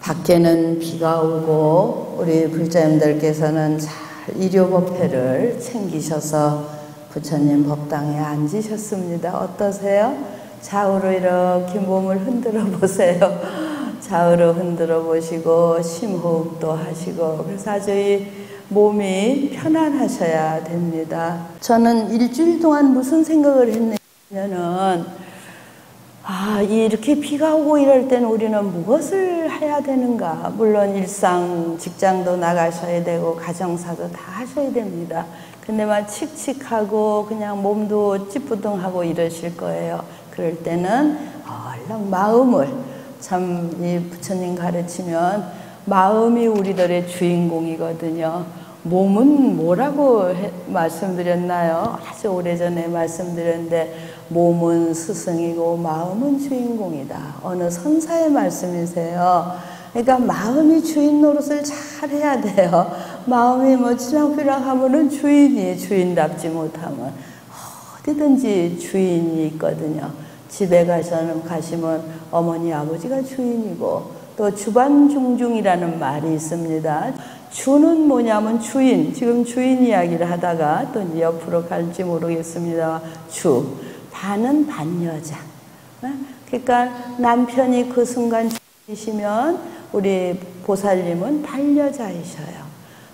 밖에는 비가 오고 우리 불자님들께서는 잘 일요법회를 챙기셔서 부처님 법당에 앉으셨습니다. 어떠세요? 좌우로 이렇게 몸을 흔들어 보세요. 좌우로 흔들어 보시고 심호흡도 하시고, 그래서 아주 이 몸이 편안하셔야 됩니다. 저는 일주일 동안 무슨 생각을 했냐면은 이렇게 비가 오고 이럴 때는 우리는 무엇을 해야 되는가? 물론 일상 직장도 나가셔야 되고 가정사도 다 하셔야 됩니다. 근데 막 칙칙하고 그냥 몸도 찌뿌둥하고 이러실 거예요. 그럴 때는 얼른 마음을, 참 이 부처님 가르치면 마음이 우리들의 주인공이거든요. 몸은 뭐라고 말씀드렸나요? 아주 오래전에 말씀드렸는데 몸은 스승이고 마음은 주인공이다. 어느 선사의 말씀이세요. 그러니까 마음이 주인 노릇을 잘 해야 돼요. 마음이 뭐 치랑피랑 하면은 주인이 주인답지 못하면 어디든지 주인이 있거든요. 집에 가시면 어머니 아버지가 주인이고, 또 주반중중이라는 말이 있습니다. 주는 뭐냐면 주인, 지금 주인 이야기를 하다가 또 이제 옆으로 갈지 모르겠습니다. 주, 반은 반여자. 그러니까 남편이 그 순간 주인이시면 우리 보살님은 반여자이셔요.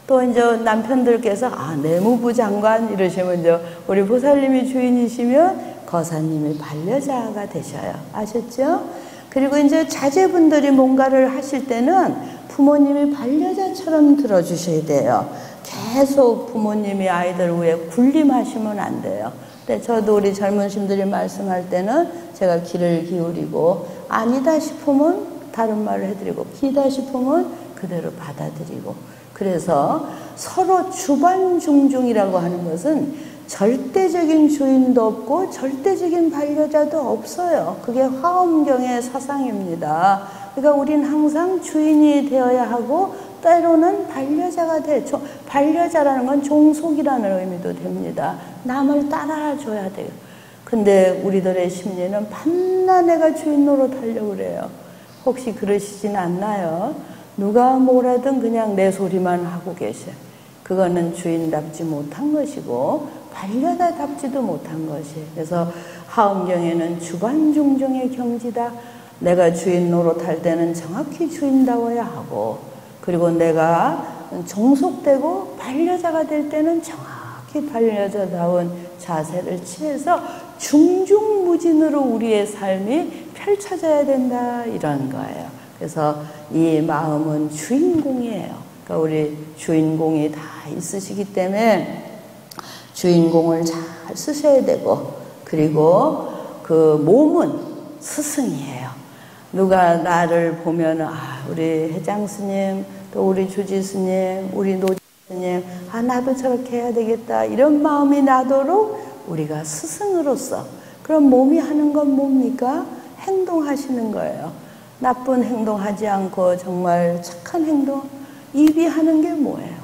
또 이제 남편들께서 내무부 장관 이러시면 이제 우리 보살님이 주인이시면 거사님이 반려자가 되셔요. 아셨죠? 그리고 이제 자제분들이 뭔가를 하실 때는 부모님이 반려자처럼 들어주셔야 돼요. 계속 부모님이 아이들 위에 군림하시면 안 돼요. 근데 저도 우리 젊으신들이 말씀할 때는 제가 귀를 기울이고, 아니다 싶으면 다른 말을 해드리고, 기다 싶으면 그대로 받아들이고, 그래서 서로 주반중중이라고 하는 것은 절대적인 주인도 없고 절대적인 반려자도 없어요. 그게 화엄경의 사상입니다. 그러니까 우린 항상 주인이 되어야 하고 때로는 반려자가 반려자라는 건 종속이라는 의미도 됩니다. 남을 따라줘야 돼요. 근데 우리들의 심리는 밤낮 내가 주인 노릇하려고 그래요. 혹시 그러시진 않나요? 누가 뭐라든 그냥 내 소리만 하고 계셔. 그거는 주인답지 못한 것이고 반려자답지도 못한 것이에요. 그래서 화엄경에는 주반중중의 경지다. 내가 주인 노릇할 때는 정확히 주인다워야 하고, 그리고 내가 종속되고 반려자가 될 때는 정확히 반려자다운 자세를 취해서 중중무진으로 우리의 삶이 펼쳐져야 된다, 이런 거예요. 그래서 이 마음은 주인공이에요. 그러니까 우리 주인공이 다 있으시기 때문에 주인공을 잘 쓰셔야 되고, 그리고 그 몸은 스승이에요. 누가 나를 보면 우리 회장 스님, 또 우리 주지 스님, 우리 노지 스님, 나도 저렇게 해야 되겠다, 이런 마음이 나도록 우리가 스승으로서, 그럼 몸이 하는 건 뭡니까? 행동하시는 거예요. 나쁜 행동하지 않고 정말 착한 행동, 입이 하는 게 뭐예요?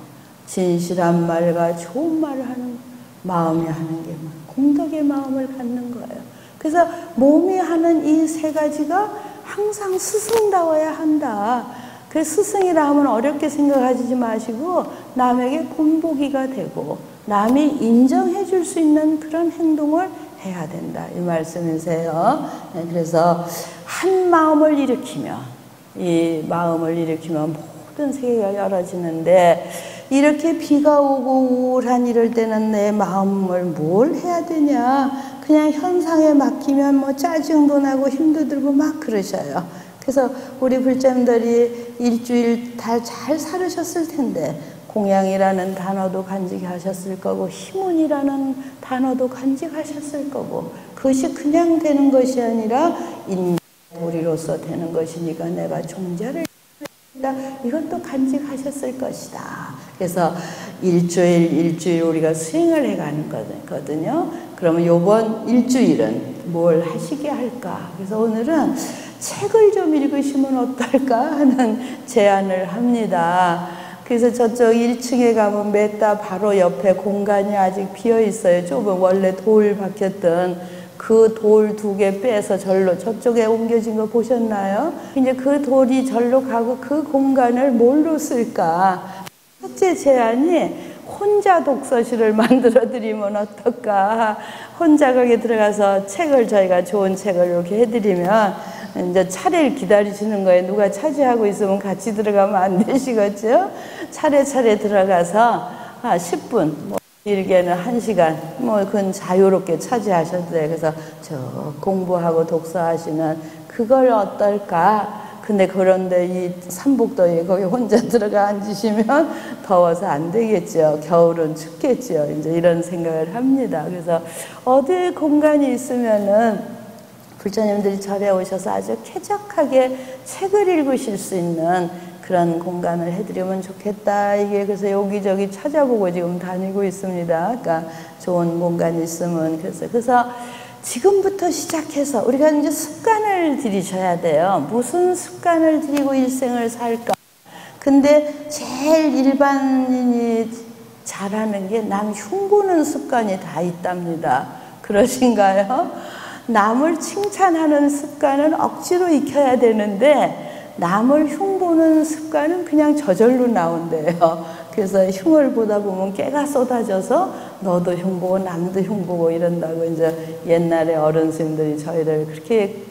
진실한 말과 좋은 말을 하는 거. 마음이 하는 게 공덕의 마음을 갖는 거예요. 그래서 몸이 하는 이 세 가지가 항상 스승다워야 한다. 그 스승이라 하면 어렵게 생각하지 마시고 남에게 본보기가 되고 남이 인정해 줄 수 있는 그런 행동을 해야 된다, 이 말씀이세요. 그래서 한 마음을 일으키면, 이 마음을 일으키면 모든 세계가 열어지는데, 이렇게 비가 오고 우울한 이럴 때는 내 마음을 뭘 해야 되냐, 그냥 현상에 맡기면 짜증도 나고 힘도 들고 막 그러셔요. 그래서 우리 불자님들이 일주일 다 잘 살으셨을 텐데 공양이라는 단어도 간직하셨을 거고 희문이라는 단어도 간직하셨을 거고, 그것이 그냥 되는 것이 아니라 인우리로서 되는 것이니까 내가 종자를 이것도 간직하셨을 것이다. 그래서 일주일 우리가 수행을 해가는 거거든요. 그러면 이번 일주일은 뭘 하시게 할까? 그래서 오늘은 책을 좀 읽으시면 어떨까 하는 제안을 합니다. 그래서 저쪽 1층에 가면 메따 바로 옆에 공간이 아직 비어 있어요. 좁은 원래 돌 박혔던 그 돌 2개 빼서 절로 저쪽에 옮겨진 거 보셨나요? 이제 그 돌이 절로 가고 그 공간을 뭘로 쓸까? 첫째 제안이 혼자 독서실을 만들어 드리면 어떨까? 혼자 거기 들어가서 책을 저희가 좋은 책을 이렇게 해드리면 이제 차례를 기다리시는 거예요. 누가 차지하고 있으면 같이 들어가면 안 되시겠죠? 차례차례 들어가서 10분, 뭐 길게는 1시간, 뭐 그건 자유롭게 차지하셔도 돼요. 그래서 저 공부하고 독서하시는 그걸 어떨까? 근데 그런데 이 삼복도에 거기 혼자 들어가 앉으시면 더워서 안 되겠죠. 겨울은 춥겠죠. 이제 이런 생각을 합니다. 그래서 어디 공간이 있으면은 불자님들이 절에 오셔서 아주 쾌적하게 책을 읽으실 수 있는 그런 공간을 해드리면 좋겠다. 이게 그래서 여기저기 찾아보고 지금 다니고 있습니다. 그러니까 좋은 공간이 있으면 그래서 지금부터 시작해서 우리가 이제 습관을 들이셔야 돼요. 무슨 습관을 들이고 일생을 살까? 근데 제일 일반인이 잘하는 게 남 흉보는 습관이 다 있답니다. 그러신가요? 남을 칭찬하는 습관은 억지로 익혀야 되는데 남을 흉보는 습관은 그냥 저절로 나온대요. 그래서 흉을 보다 보면 깨가 쏟아져서 너도 흉보고 남도 흉보고 이런다고 이제 옛날에 어른 스님들이 저희를 그렇게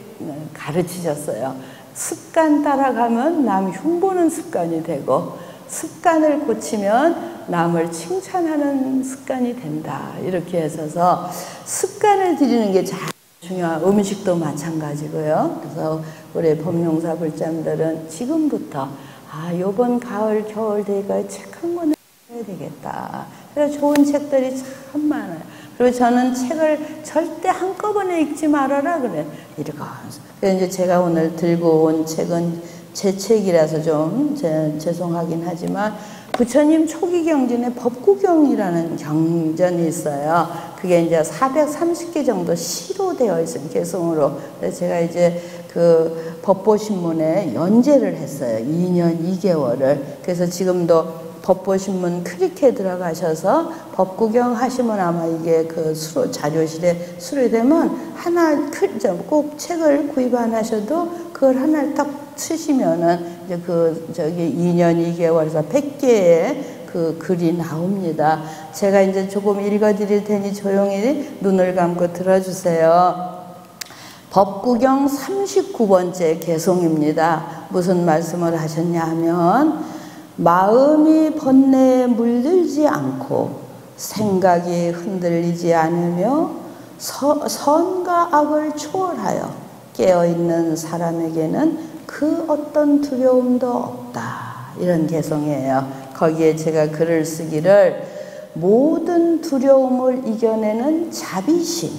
가르치셨어요. 습관 따라가면 남 흉보는 습관이 되고 습관을 고치면 남을 칭찬하는 습관이 된다. 이렇게 해서 습관을 들이는 게 잘 중요한 음식도 마찬가지고요. 그래서 우리 법룡사 불자님들은 지금부터 요번 가을 겨울 되니까 책 한 권을 해야 되겠다. 그래서 좋은 책들이 참 많아요. 그리고 저는 책을 절대 한꺼번에 읽지 말아라 그래. 그래서 이제 제가 오늘 들고 온 책은 제 책이라서 좀 죄송하긴 하지만 부처님 초기 경전에 법구경이라는 경전이 있어요. 그게 이제 430개 정도 시로 되어 있어요. 개성으로. 그래서 제가 이제 그 법보신문에 연재를 했어요. 2년 2개월을. 그래서 지금도 법보신문 클릭해 들어가셔서 법구경 하시면 아마 이게 그 자료실에 수료되면 하나 꼭 책을 구입 안 하셔도 그걸 하나를 딱 쓰시면은 이제 2년 2개월에서 100개의 그 글이 나옵니다. 제가 이제 조금 읽어 드릴 테니 조용히 눈을 감고 들어주세요. 법구경 39번째 개송입니다. 무슨 말씀을 하셨냐 하면 마음이 번뇌에 물들지 않고 생각이 흔들리지 않으며 선과 악을 초월하여 깨어있는 사람에게는 그 어떤 두려움도 없다. 이런 개성이에요. 거기에 제가 글을 쓰기를 모든 두려움을 이겨내는 자비심.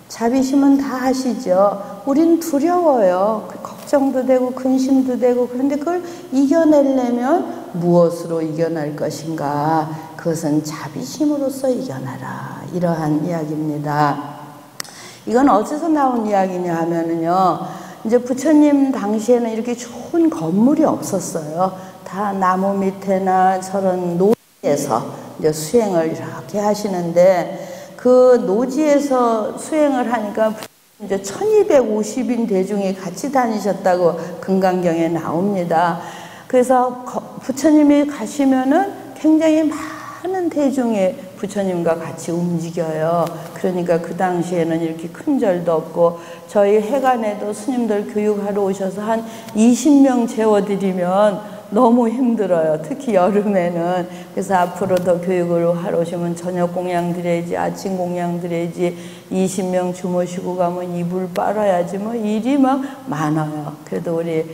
자비심은 다 아시죠? 우린 두려워요. 걱정도 되고 근심도 되고 그런데 그걸 이겨내려면 무엇으로 이겨낼 것인가? 그것은 자비심으로써 이겨내라. 이러한 이야기입니다. 이건 어디서 나온 이야기냐 하면은요. 이제 부처님 당시에는 이렇게 좋은 건물이 없었어요. 다 나무 밑에나 저런 노지에서 이제 수행을 이렇게 하시는데 그 노지에서 수행을 하니까 이제 1250인 대중이 같이 다니셨다고 금강경에 나옵니다. 그래서 부처님이 가시면은 굉장히 많은 대중이 부처님과 같이 움직여요. 그러니까 그 당시에는 이렇게 큰 절도 없고 저희 해관에도 스님들 교육하러 오셔서 한 20명 재워드리면 너무 힘들어요. 특히 여름에는. 그래서 앞으로 더 교육을 하러 오시면 저녁 공양 드려야지, 아침 공양 드려야지, 20명 주무시고 가면 이불 빨아야지, 뭐 일이 막 많아요. 그래도 우리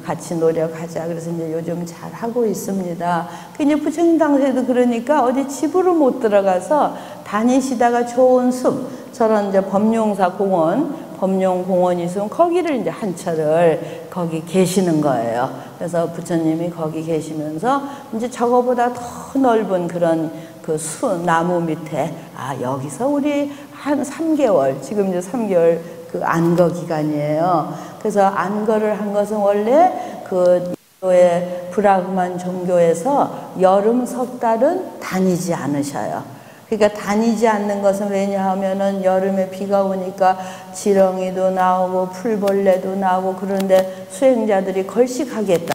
같이 노력하자. 그래서 이제 요즘 잘 하고 있습니다. 이제 부처님 당시에도 그러니까 어디 집으로 못 들어가서 다니시다가 좋은 숲, 저런 이제 법룡사 공원, 법룡공원이 있으면 거기를 이제 한 차를 거기 계시는 거예요. 그래서 부처님이 거기 계시면서 이제 저거보다 더 넓은 그런 그 나무 밑에 여기서 우리 한 3개월, 지금 이제 3개월 그 안거 기간이에요. 그래서 안거를 한 것은 원래 그 인도의 브라흐만 종교에서 여름 석 달은 다니지 않으셔요. 그러니까 다니지 않는 것은 왜냐하면은 여름에 비가 오니까 지렁이도 나오고 풀벌레도 나오고 그런데 수행자들이 걸식하겠다.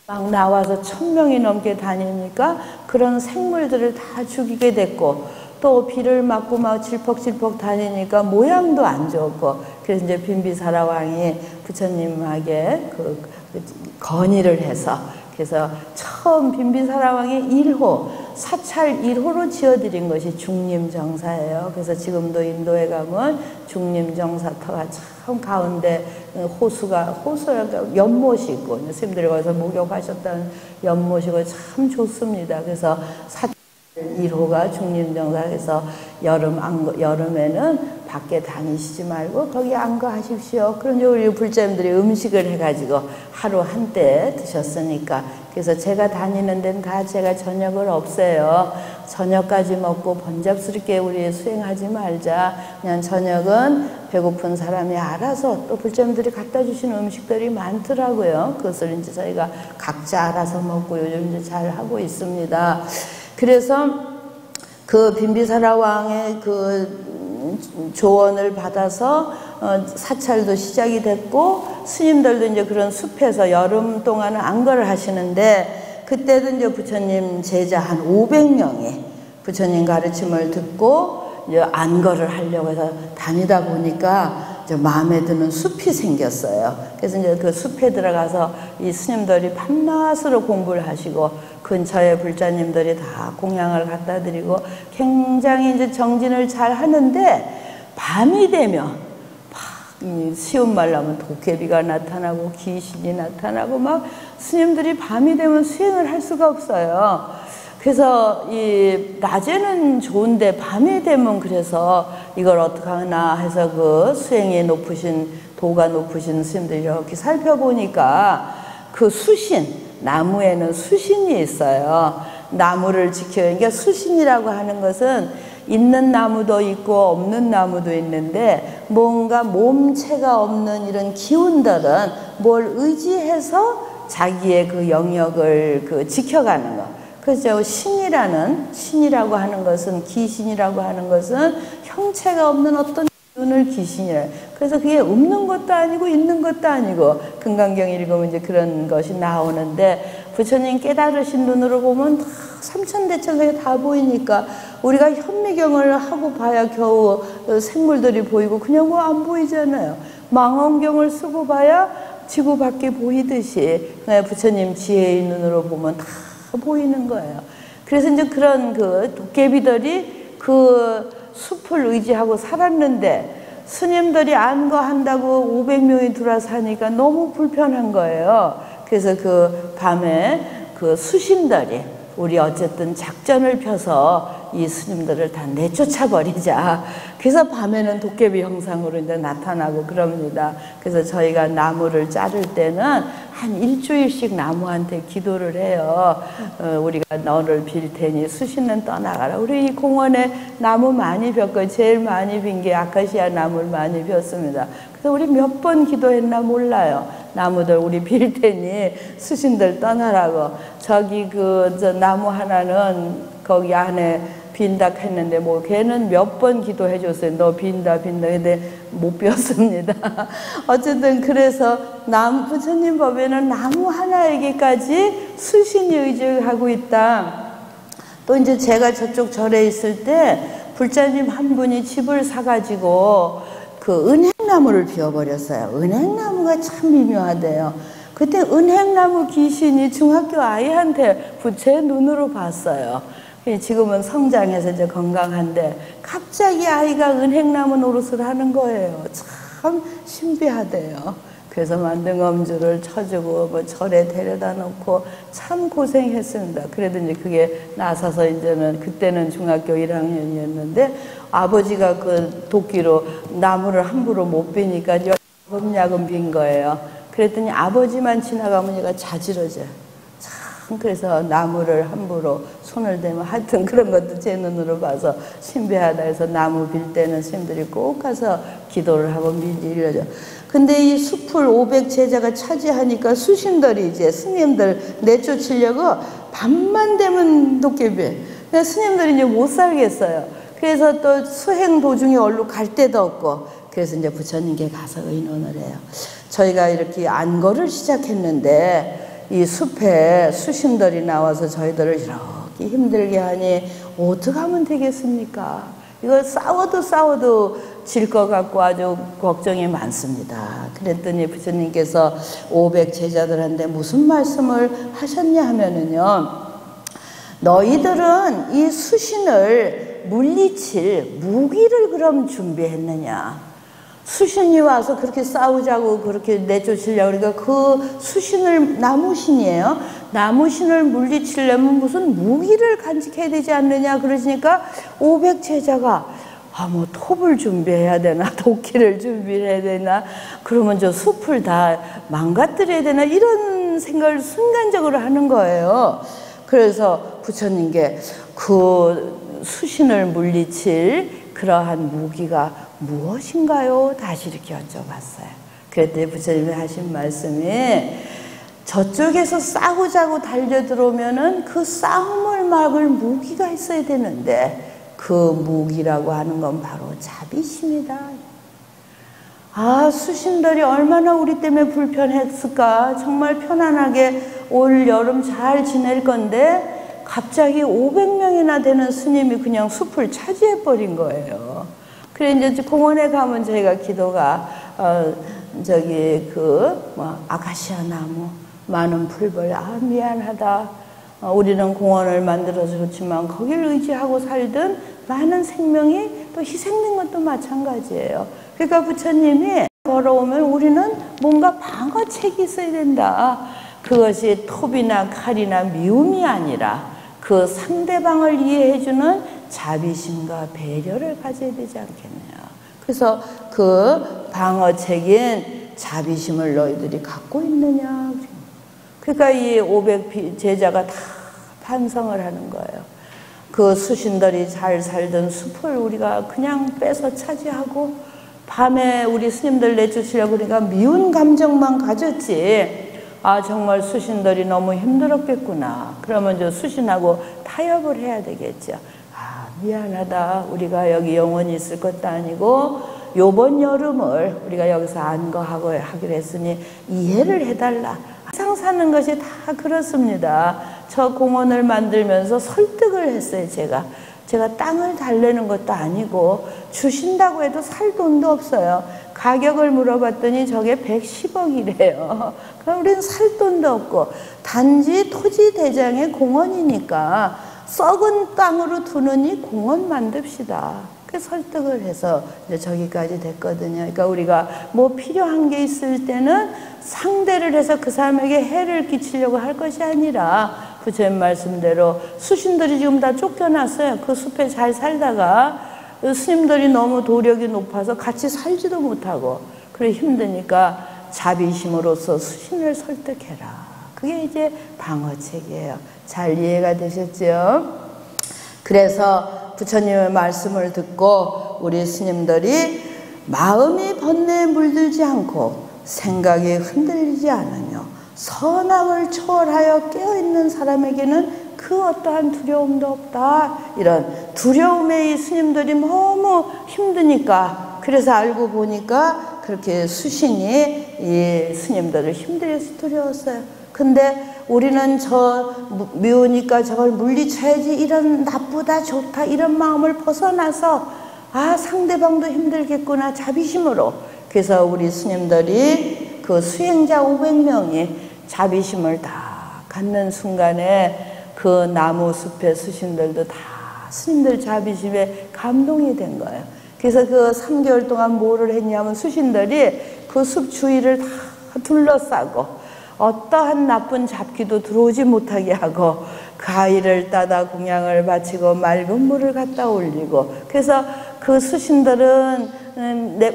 막 나와서 1000명이 넘게 다니니까 그런 생물들을 다 죽이게 됐고 또 비를 맞고 막 질퍽질퍽 다니니까 모양도 안 좋고 그래서 이제 빈비사라 왕이 부처님에게 건의를 해서 그래서 처음 빈비사라 왕의 1호 사찰 1호로 지어드린 것이 중림정사예요. 그래서 지금도 인도에 가면 중림정사터가 참 가운데 호수가 연못이 있고 스님들이 거기서 목욕하셨다는 연못이고 참 좋습니다. 그래서 사찰 1호가 중림정사에서 여름에는 밖에 다니시지 말고 거기 안거하십시오. 그런데 우리 불자님들이 음식을 해가지고 하루 한때 드셨으니까 그래서 제가 다니는 데는 다 제가 저녁을 없애요. 저녁까지 먹고 번잡스럽게 우리 수행하지 말자. 그냥 저녁은 배고픈 사람이 알아서 또 불자님들이 갖다 주시는 음식들이 많더라고요. 그것을 이제 저희가 각자 알아서 먹고 요즘 이제 잘 하고 있습니다. 그래서 그 빈비사라 왕의 그 조언을 받아서 사찰도 시작이 됐고 스님들도 이제 그런 숲에서 여름 동안은 안거를 하시는데 그때도 이제 부처님 제자 한 500명이 부처님 가르침을 듣고 이제 안거를 하려고 해서 다니다 보니까 이제 마음에 드는 숲이 생겼어요. 그래서 이제 그 숲에 들어가서 이 스님들이 밤낮으로 공부를 하시고 근처에 불자님들이 다 공양을 갖다 드리고 굉장히 이제 정진을 잘 하는데 밤이 되면 쉬운 말로 하면 도깨비가 나타나고 귀신이 나타나고 막 스님들이 밤이 되면 수행을 할 수가 없어요. 그래서 이 낮에는 좋은데 밤이 되면 그래서 이걸 어떻게 하나 해서 그 수행이 높으신 도가 높으신 스님들이 이렇게 살펴보니까 그 수신 나무에는 수신이 있어요. 나무를 지켜요. 그러니까 수신이라고 하는 것은 있는 나무도 있고 없는 나무도 있는데 뭔가 몸체가 없는 이런 기운들은 뭘 의지해서 자기의 그 영역을 지켜가는 거. 그죠? 신이라고 하는 것은 귀신이라고 하는 것은 형체가 없는 어떤 눈을 귀신이라. 그래서 그게 없는 것도 아니고 있는 것도 아니고 금강경 읽으면 이제 그런 것이 나오는데 부처님 깨달으신 눈으로 보면 다 삼천대천성이 다 보이니까 우리가 현미경을 하고 봐야 겨우 생물들이 보이고 그냥 뭐 안 보이잖아요. 망원경을 쓰고 봐야 지구 밖에 보이듯이 부처님 지혜의 눈으로 보면 다 보이는 거예요. 그래서 이제 그런 그 도깨비들이 그 숲을 의지하고 살았는데 스님들이 안거한다고 500명이 들어와서 하니까 너무 불편한 거예요. 그래서 그 밤에 그 수신들이 우리 어쨌든 작전을 펴서 이 스님들을 다 내쫓아 버리자. 그래서 밤에는 도깨비 형상으로 이제 나타나고 그럽니다. 그래서 저희가 나무를 자를 때는 한 일주일씩 나무한테 기도를 해요. 우리가 너를 빌 테니 수신은 떠나가라. 우리 이 공원에 나무 많이 폈고 제일 많이 빈 게 아카시아 나무를 많이 폈습니다. 그래서 우리 몇 번 기도했나 몰라요. 나무들 우리 빌 테니 수신들 떠나라고. 저기 저 나무 하나는 거기 안에 빈다 했는데 뭐 걔는 몇 번 기도해 줬어요. 너 빈다 근데 못 비웠습니다. 어쨌든 그래서 부처님 법에는 나무 하나에게까지 수신이 의지하고 있다. 또 이제 제가 저쪽 절에 있을 때 불자님 한 분이 집을 사가지고 그 은행나무를 비워버렸어요. 은행나무가 참 미묘하대요. 그때 은행나무 귀신이 중학교 아이한테 제 눈으로 봤어요. 지금은 성장해서 이제 건강한데 갑자기 아이가 은행나무 노릇을 하는 거예요. 참 신비하대요. 그래서 만등엄주를 쳐주고 뭐 절에 데려다 놓고 참 고생했습니다. 그래도 이제 그게 나서서 이제는 그때는 중학교 1학년이었는데 아버지가 그 도끼로 나무를 함부로 못 비니까 야금야금 빈 거예요. 그랬더니 아버지만 지나가면 얘가 자지러져요. 참 그래서 나무를 함부로 손을 대면 하여튼 그런 것도 제 눈으로 봐서 신비하다 해서 나무 빌 때는 스님들이 꼭 가서 기도를 하고 밀려줘. 근데 이 숲을 500 제자가 차지하니까 수신들이 이제 스님들 내쫓으려고 밤만 되면 도깨비. 근데 스님들이 이제 못 살겠어요. 그래서 또 수행 도중에 얼른 갈 데도 없고, 그래서 이제 부처님께 가서 의논을 해요. 저희가 이렇게 안거를 시작했는데 이 숲에 수신들이 나와서 저희들을 이렇게 힘들게 하니 어떻게 하면 되겠습니까? 이거 싸워도 질 것 같고 아주 걱정이 많습니다. 그랬더니 부처님께서 500 제자들한테 무슨 말씀을 하셨냐 하면은요, 너희들은 이 수신을 물리칠 무기를 그럼 준비했느냐? 수신이 와서 그렇게 싸우자고 그렇게 내쫓으려고 그러니까 그 수신을, 나무신이에요. 나무신을 물리치려면 무슨 무기를 간직해야 되지 않느냐 그러시니까 500 제자가 뭐 톱을 준비해야 되나, 도끼를 준비해야 되나, 그러면 저 숲을 다 망가뜨려야 되나, 이런 생각을 순간적으로 하는 거예요. 그래서 부처님께 그 수신을 물리칠 그러한 무기가 무엇인가요? 다시 이렇게 여쭤봤어요. 그랬더니 부처님이 하신 말씀이, 저쪽에서 싸우자고 달려들어오면은 그 싸움을 막을 무기가 있어야 되는데 그 무기라고 하는 건 바로 자비심이다. 수신들이 얼마나 우리 때문에 불편했을까. 정말 편안하게 올 여름 잘 지낼 건데 갑자기 500명이나 되는 스님이 그냥 숲을 차지해버린 거예요. 그래 이제 공원에 가면 저희가 기도가 아카시아 나무, 많은 풀벌, 미안하다. 우리는 공원을 만들어서 그렇지만 거기를 의지하고 살던 많은 생명이 또 희생된 것도 마찬가지예요. 그러니까 부처님이 걸어오면 우리는 뭔가 방어책이 있어야 된다. 그것이 톱이나 칼이나 미움이 아니라 그 상대방을 이해해주는 자비심과 배려를 가져야 되지 않겠느냐. 그래서 그 방어책인 자비심을 너희들이 갖고 있느냐. 그러니까 이 500 제자가 다 반성을 하는 거예요. 그 수신들이 잘 살던 숲을 우리가 그냥 뺏어 차지하고 밤에 우리 스님들 내쫓으려고 그러니까 미운 감정만 가졌지. 정말 수신들이 너무 힘들었겠구나. 그러면 저 수신하고 타협을 해야 되겠죠. 미안하다. 우리가 여기 영원히 있을 것도 아니고 요번 여름을 우리가 여기서 안거하고 하기로 했으니 이해를 해달라. 항상 사는 것이 다 그렇습니다. 저 공원을 만들면서 설득을 했어요. 제가 땅을 달래는 것도 아니고 주신다고 해도 살 돈도 없어요. 가격을 물어봤더니 저게 110억이래요. 그럼 우리는 살 돈도 없고 단지 토지 대장의 공원이니까 썩은 땅으로 두느니 공원 만듭시다. 그 설득을 해서 이제 저기까지 됐거든요. 그러니까 우리가 뭐 필요한 게 있을 때는 상대를 해서 그 사람에게 해를 끼치려고 할 것이 아니라 부처님 말씀대로 수신들이 지금 다 쫓겨났어요. 그 숲에 잘 살다가 스님들이 너무 도력이 높아서 같이 살지도 못하고 그래 힘드니까 자비심으로써 수신을 설득해라. 그게 이제 방어책이에요. 잘 이해가 되셨죠? 그래서 부처님의 말씀을 듣고 우리 스님들이 마음이 번뇌에 물들지 않고 생각이 흔들리지 않으며 선악을 초월하여 깨어있는 사람에게는 그 어떠한 두려움도 없다. 이런 두려움에 이 스님들이 너무 힘드니까 그래서 알고 보니까 그렇게 수신이 이 스님들을 힘들어서 두려웠어요. 근데 우리는 저 미우니까 저걸 물리쳐야지 이런 나쁘다 좋다 이런 마음을 벗어나서 상대방도 힘들겠구나 자비심으로 그래서 우리 스님들이 그 수행자 500명이 자비심을 다 갖는 순간에 그 나무 숲의 수신들도 다 스님들 자비심에 감동이 된 거예요. 그래서 그 3개월 동안 뭐를 했냐면 수신들이 그 숲 주위를 다 둘러싸고 어떠한 나쁜 잡귀도 들어오지 못하게 하고 가위를 따다 공양을 바치고 맑은 물을 갖다 올리고 그래서 그 수신들은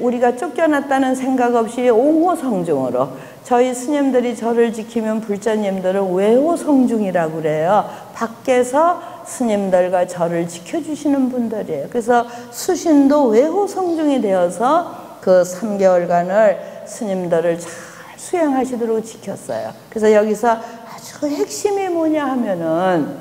우리가 쫓겨났다는 생각 없이 옹호성중으로 저희 스님들이 저를 지키면 불자님들은 외호성중이라고 그래요. 밖에서 스님들과 저를 지켜주시는 분들이에요. 그래서 수신도 외호성중이 되어서 그 3개월간을 스님들을 잘 수행하시도록 지켰어요. 그래서 여기서 아주 핵심이 뭐냐 하면은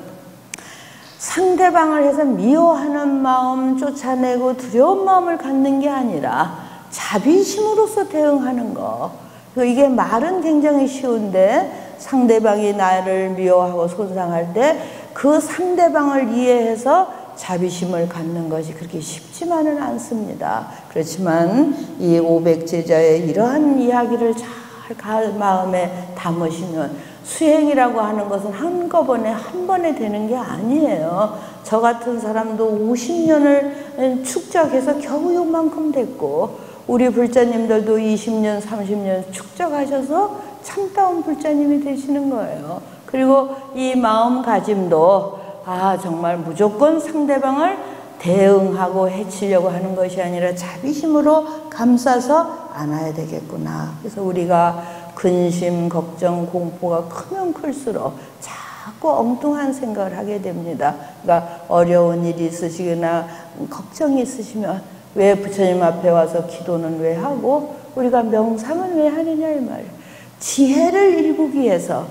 상대방을 해서 미워하는 마음 쫓아내고 두려운 마음을 갖는 게 아니라 자비심으로서 대응하는 거. 이게 말은 굉장히 쉬운데 상대방이 나를 미워하고 손상할 때 그 상대방을 이해해서 자비심을 갖는 것이 그렇게 쉽지만은 않습니다. 그렇지만 이 500제자의 이러한 이야기를 잘 마음에 담으시면 수행이라고 하는 것은 한꺼번에 한 번에 되는 게 아니에요. 저 같은 사람도 50년을 축적해서 겨우 요만큼 됐고 우리 불자님들도 20년, 30년 축적하셔서 참다운 불자님이 되시는 거예요. 그리고 이 마음가짐도 정말 무조건 상대방을 대응하고 해치려고 하는 것이 아니라 자비심으로 감싸서 안아야 되겠구나. 그래서 우리가 근심, 걱정, 공포가 크면 클수록 자꾸 엉뚱한 생각을 하게 됩니다. 그러니까 어려운 일이 있으시거나 걱정이 있으시면 왜 부처님 앞에 와서 기도는 왜 하고 우리가 명상은 왜 하느냐 이 말이에요. 지혜를 일구기 위해서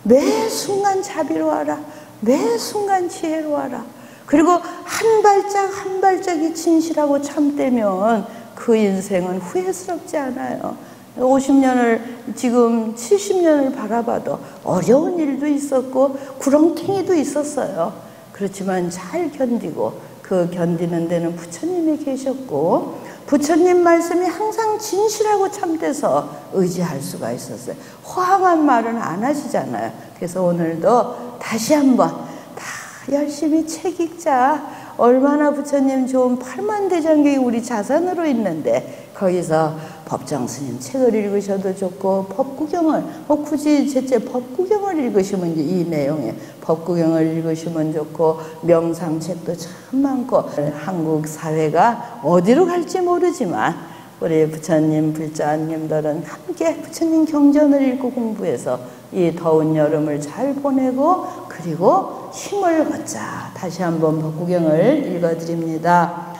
매 순간 자비로워라. 매 순간 지혜로워라. 그리고 한 발짝 한 발짝이 진실하고 참되면 그 인생은 후회스럽지 않아요. 50년을 지금 70년을 바라봐도 어려운 일도 있었고 구렁텅이도 있었어요. 그렇지만 잘 견디고 그 견디는 데는 부처님이 계셨고 부처님 말씀이 항상 진실하고 참돼서 의지할 수가 있었어요. 허황한 말은 안 하시잖아요. 그래서 오늘도 다시 한번 다 열심히 책 읽자. 얼마나 부처님 좋은 8만 대장경이 우리 자산으로 있는데 거기서 법정스님 책을 읽으셔도 좋고 법구경을 굳이 제째 법구경을 읽으시면 이제 이 내용에 법구경을 읽으시면 좋고 명상책도 참 많고 한국 사회가 어디로 갈지 모르지만 우리 부처님 불자님들은 함께 부처님 경전을 읽고 공부해서 이 더운 여름을 잘 보내고 그리고 힘을 얻자. 다시 한번 법구경을 읽어드립니다.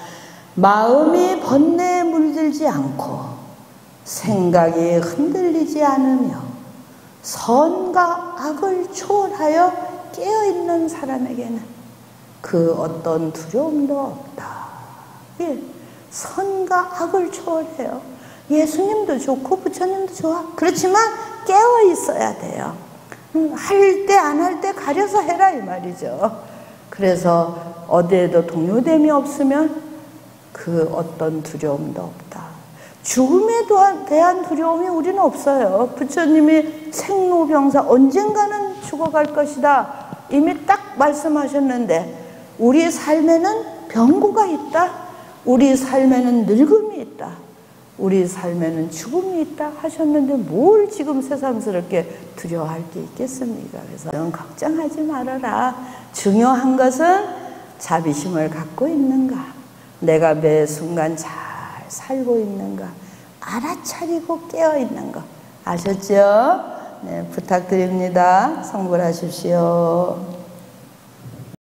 마음이 번뇌에 물들지 않고 생각이 흔들리지 않으며 선과 악을 초월하여 깨어있는 사람에게는 그 어떤 두려움도 없다. 예, 선과 악을 초월해요. 예수님도 좋고 부처님도 좋아. 그렇지만 깨어 있어야 돼요. 할 때 안 할 때 가려서 해라 이 말이죠. 그래서 어디에도 동요됨이 없으면 그 어떤 두려움도 없다. 죽음에 대한 두려움이 우리는 없어요. 부처님이 생로병사 언젠가는 죽어갈 것이다. 이미 딱 말씀하셨는데 우리 삶에는 병고가 있다. 우리 삶에는 늙음이 있다. 우리 삶에는 죽음이 있다 하셨는데 뭘 지금 새삼스럽게 두려워할 게 있겠습니까? 그래서 걱정하지 말아라. 중요한 것은 자비심을 갖고 있는가, 내가 매 순간 잘 살고 있는가, 알아차리고 깨어있는 거 아셨죠? 네, 부탁드립니다. 성불하십시오.